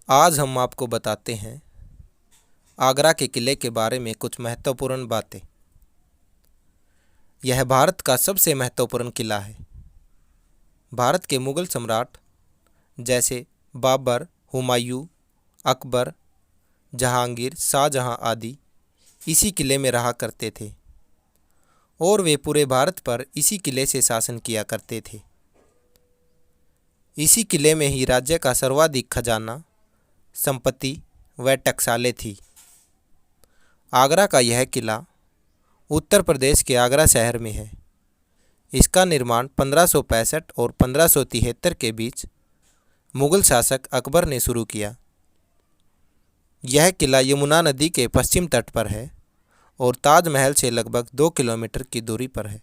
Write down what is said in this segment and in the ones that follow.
आज हम आपको बताते हैं आगरा के किले के बारे में कुछ महत्वपूर्ण बातें। यह भारत का सबसे महत्वपूर्ण किला है। भारत के मुगल सम्राट जैसे बाबर, हुमायूं, अकबर, जहांगीर, शाहजहां आदि इसी किले में रहा करते थे और वे पूरे भारत पर इसी किले से शासन किया करते थे। इसी किले में ही राज्य का सर्वाधिक खजाना, संपत्ति व टकसालें थी। आगरा का यह किला उत्तर प्रदेश के आगरा शहर में है। इसका निर्माण 1565 और 1573 के बीच मुगल शासक अकबर ने शुरू किया। यह किला यमुना नदी के पश्चिम तट पर है और ताजमहल से लगभग 2 किलोमीटर की दूरी पर है।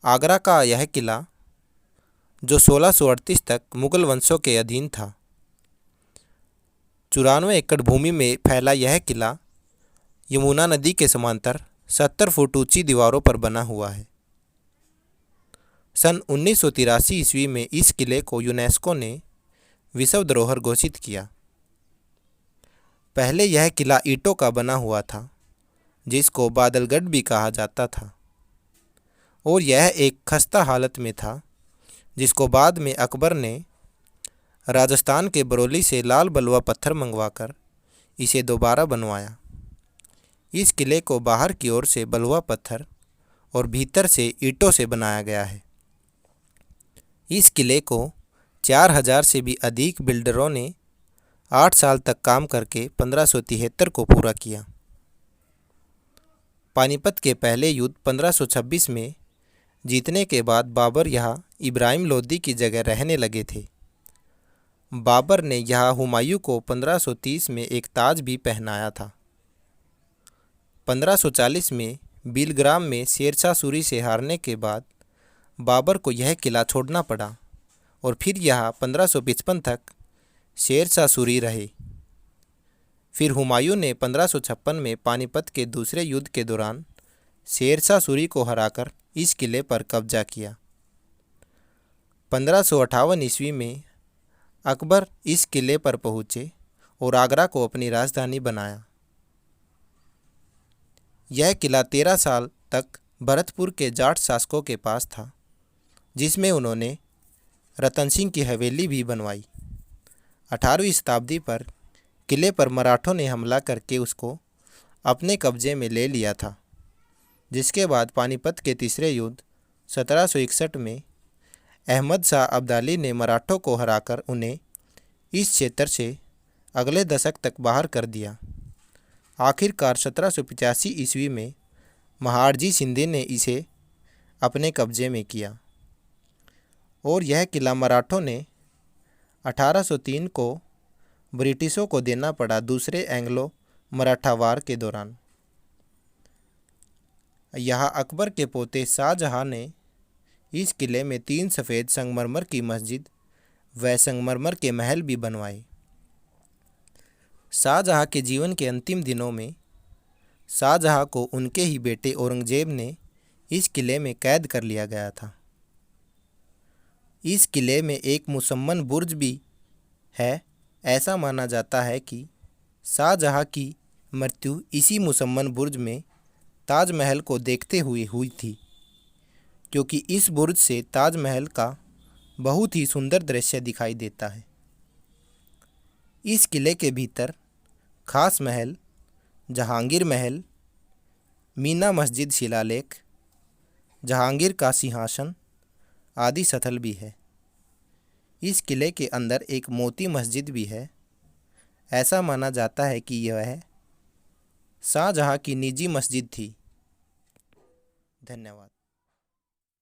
आगरा का यह किला जो 1638 तक मुगल वंशों के अधीन था, 94 एकड़ भूमि में फैला यह किला यमुना नदी के समांतर 70 फुट ऊंची दीवारों पर बना हुआ है। सन 1983 ईस्वी में इस किले को यूनेस्को ने विश्व धरोहर घोषित किया। पहले यह किला ईंटों का बना हुआ था, जिसको बादलगढ़ भी कहा जाता था, और यह एक खस्ता हालत में था, जिसको बाद में अकबर ने राजस्थान के बरौली से लाल बलुआ पत्थर मंगवाकर इसे दोबारा बनवाया। इस किले को बाहर की ओर से बलुआ पत्थर और भीतर से ईंटों से बनाया गया है। इस किले को 4000 से भी अधिक बिल्डरों ने 8 साल तक काम करके 1573 को पूरा किया। पानीपत के पहले युद्ध 1526 में जीतने के बाद बाबर यहाँ इब्राहिम लोदी की जगह रहने लगे थे। बाबर ने यहाँ हुमायूं को 1530 में एक ताज भी पहनाया था। 1540 में बिलग्राम में शेरशाह सूरी से हारने के बाद बाबर को यह किला छोड़ना पड़ा और फिर यहाँ 1555 तक शेरशाह सूरी रहे। फिर हुमायूं ने 1556 में पानीपत के दूसरे युद्ध के दौरान शेरशाह सूरी को हराकर इस किले पर कब्जा किया। 1558 ईस्वी में अकबर इस किले पर पहुँचे और आगरा को अपनी राजधानी बनाया। यह किला 13 साल तक भरतपुर के जाट शासकों के पास था, जिसमें उन्होंने रतन सिंह की हवेली भी बनवाई। 18वीं शताब्दी पर किले पर मराठों ने हमला करके उसको अपने कब्जे में ले लिया था, जिसके बाद पानीपत के तीसरे युद्ध 1761 में अहमद शाह अब्दाली ने मराठों को हराकर उन्हें इस क्षेत्र से अगले दशक तक बाहर कर दिया। आखिरकार 1785 ईस्वी में महादजी शिंदे ने इसे अपने कब्जे में किया और यह किला मराठों ने 1803 को ब्रिटिशों को देना पड़ा दूसरे एंग्लो मराठा वार के दौरान। यहाँ अकबर के पोते शाहजहां ने इस किले में 3 सफ़ेद संगमरमर की मस्जिद व संगमरमर के महल भी बनवाए। शाहजहां के जीवन के अंतिम दिनों में शाहजहां को उनके ही बेटे औरंगजेब ने इस किले में कैद कर लिया गया था। इस किले में एक मुसम्मन बुर्ज भी है। ऐसा माना जाता है कि शाहजहां की मृत्यु इसी मुसम्मन बुर्ज में ताजमहल को देखते हुए हुई थी, क्योंकि इस बुर्ज से ताजमहल का बहुत ही सुंदर दृश्य दिखाई देता है। इस किले के भीतर खास महल, जहांगीर महल, मीना मस्जिद शिलालेख, जहांगीर का सिंहासन आदि स्थल भी है। इस किले के अंदर एक मोती मस्जिद भी है। ऐसा माना जाता है कि यह शाहजहां की निजी मस्जिद थी। धन्यवाद।